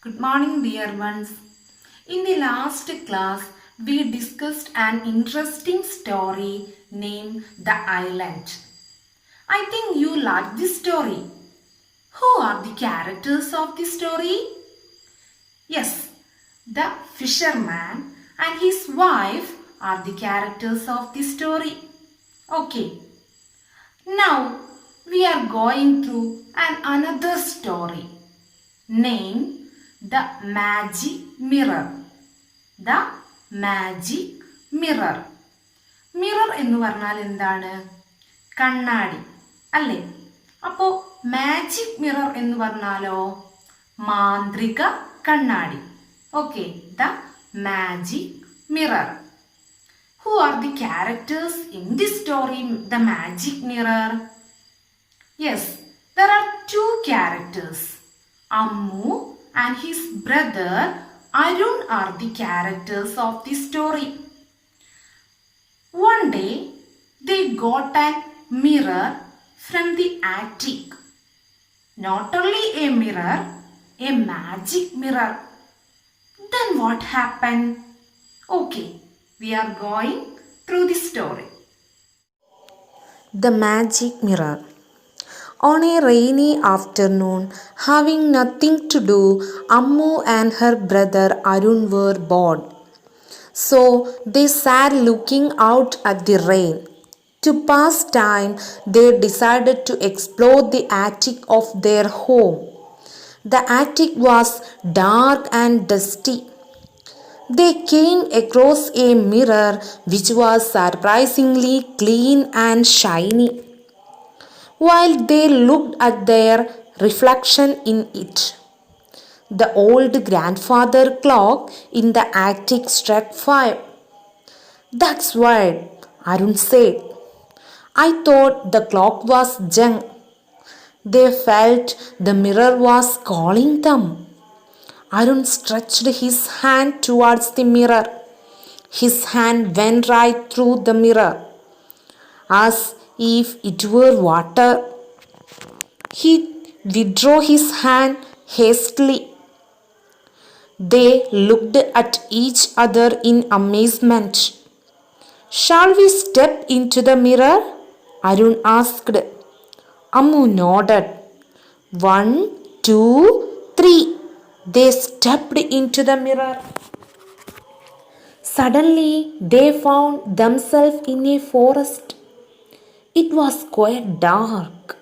Good morning, dear ones. In the last class, we discussed an interesting story named The Island. I think you like this story. Who are the characters of the story? Yes, the fisherman and his wife are the characters of the story. Okay, now we are going through another story named The Magic Mirror. The Magic Mirror. Mirror എന്ന് പറഞ്ഞാൽ എന്താണ്? കണ്ണാടി അല്ലേ? അപ്പോൾ magic mirror എന്ന് പറഞ്ഞാലോ മാന്ത്രിക കണ്ണാടി. Okay, the magic mirror. Who are the characters in this story, The Magic Mirror? Yes, there are two characters. Ammu and his brother Arun are the characters of the story. One day, they got a mirror from the attic. Not only a mirror, a magic mirror. Then what happened? Okay, we are going through the story. The Magic Mirror. On a rainy afternoon, having nothing to do, Ammu and her brother Arun were bored. So they sat looking out at the rain. To pass time, they decided to explore the attic of their home. The attic was dark and dusty. They came across a mirror which was surprisingly clean and shiny. While they looked at their reflection in it, the old grandfather clock in the attic struck 5. That's weird, Arun said. I thought the clock was junk. They felt the mirror was calling them. Arun stretched his hand towards the mirror. His hand went right through the mirror, as if it were water. He withdrew his hand hastily. They looked at each other in amazement. Shall we step into the mirror? Arun asked. Ammu nodded. 1, 2, 3. They stepped into the mirror. Suddenly, they found themselves in a forest. It was quite dark.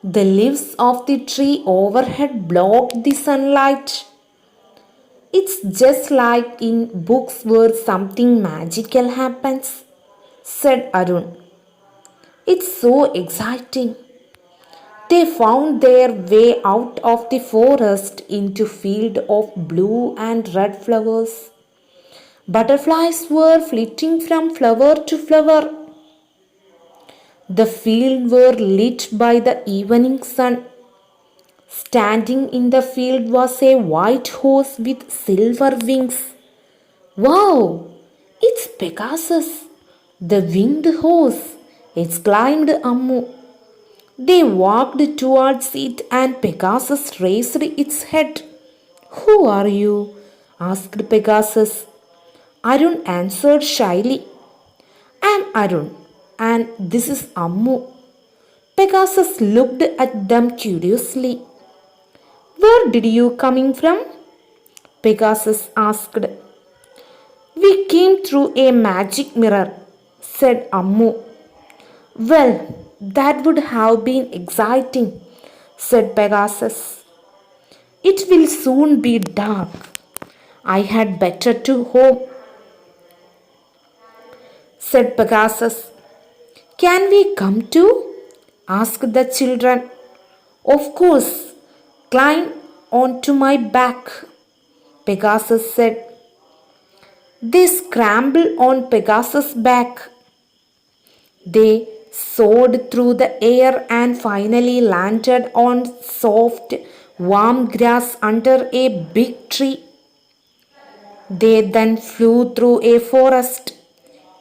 The leaves of the tree overhead blocked the sunlight. It's just like in books where something magical happens, said Arun. It's so exciting. They found their way out of the forest into a field of blue and red flowers. Butterflies were flitting from flower to flower. The field were lit by the evening sun. Standing in the field was a white horse with silver wings. Wow! It's Pegasus, the winged horse, exclaimed Ammu. They walked towards it and Pegasus raised its head. Who are you? Asked Pegasus. Arun answered shyly. I'm Arun and this is Ammu. Pegasus looked at them curiously. Where did you coming from? Pegasus asked. We came through a magic mirror, said Ammu. Well, that would have been exciting, said Pegasus. It will soon be dark. I had better to home, said Pegasus. Can we come too? Asked the children. Of course, climb onto my back, Pegasus said. They scrambled on Pegasus' back. They soared through the air and finally landed on soft, warm grass under a big tree. They then flew through a forest,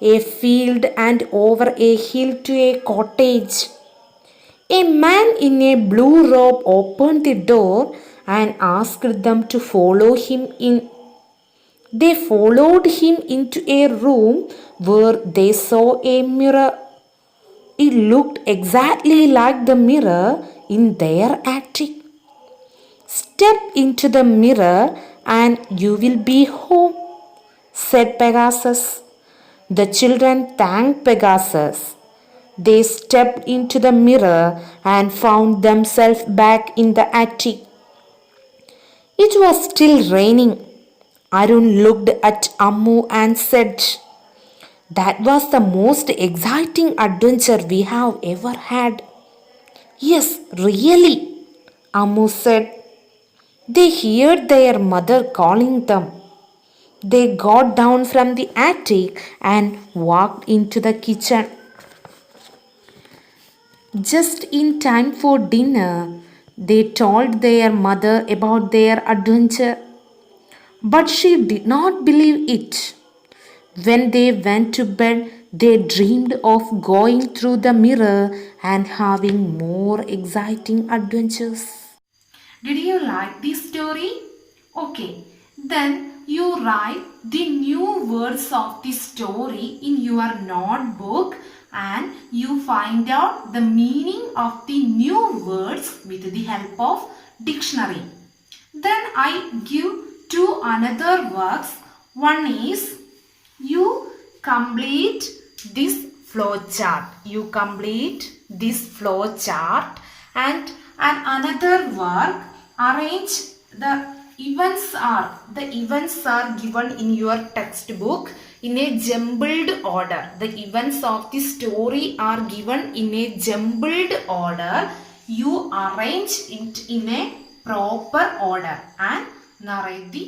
a field, and over a hill to a cottage. A man in a blue robe opened the door and asked them to follow him in. They followed him into a room where they saw a mirror. It looked exactly like the mirror in their attic. Step into the mirror and you will be home, said Pegasus. The children thanked Pegasus. They stepped into the mirror and found themselves back in the attic. It was still raining. Arun looked at Ammu and said, "That was the most exciting adventure we have ever had." "Yes, really," Ammu said. They heard their mother calling them. They got down from the attic and walked into the kitchen. Just in time for dinner, they told their mother about their adventure. But she did not believe it. When they went to bed, they dreamed of going through the mirror and having more exciting adventures. Did you like this story? Okay, then you write the new words of the story in your notebook and you find out the meaning of the new words with the help of dictionary. Then I give two another works. One is you complete this flow chart. You complete this flow chart and another work, arrange the events are given in your textbook in a jumbled order. The events of the story are given in a jumbled order. You arrange it in a proper order and narrate the